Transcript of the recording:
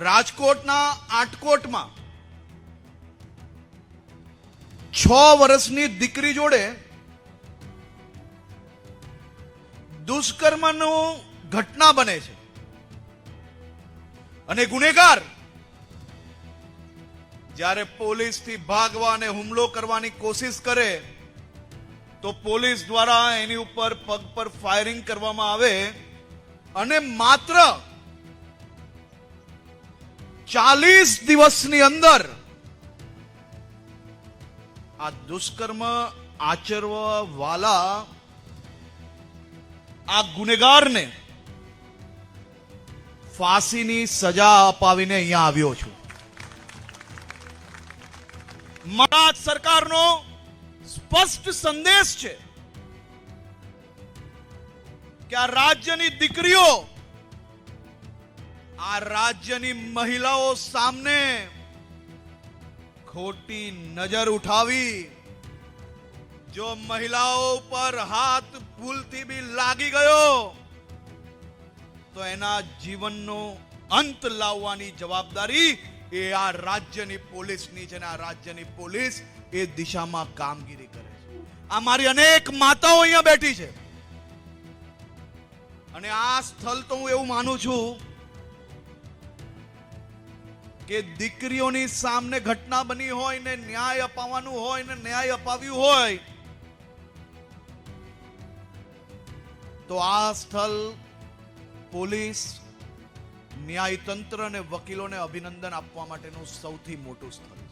રાજકોટના આટકોટમાં 6 વર્ષની દીકરી જોડે દુષ્કર્મનો ઘટના બને છે અને ગુનેગાર જ્યારે પોલીસથી ભાગવા અને હુમલો કરવાની કોશિશ કરે તો પોલીસ દ્વારા એની ઉપર પગ પર ફાયરિંગ કરવામાં આવે અને માત્ર 40 દિવસની અંદર આ દુષ્કર્મ આચરવા વાળા આ ગુનેગારને ફાંસીની સજા અપાવીને અહીંયા આવ્યો છું. મહારાષ્ટ્ર સરકારનો સ્પષ્ટ સંદેશ છે કે આ રાજ્યની દીકરીઓ, આ રાજ્યની મહિલાઓ સામે ખોટી નજર ઉઠાવી, જો મહિલાઓ પર હાથ ભૂલથી બી લાગી ગયો તો એના જીવનનો અંત લાવવાની જવાબદારી એ આ રાજ્યની પોલીસની છે અને આ રાજ્યની પોલીસ એ દિશામાં કામગીરી કરે છે. આ મારી અનેક માતાઓ અહીંયા બેઠી છે અને આ સ્થળ તો હું એવું માનું છું કે દીકરીઓની સામે ઘટના બની હોય ને ન્યાય અપાવવાનું હોય ને ન્યાય અપાવ્યું હોય તો આ સ્થળ પોલીસ, ન્યાયતંત્ર અને વકીલોને અભિનંદન આપવા માટેનું સૌથી મોટું સ્થળ.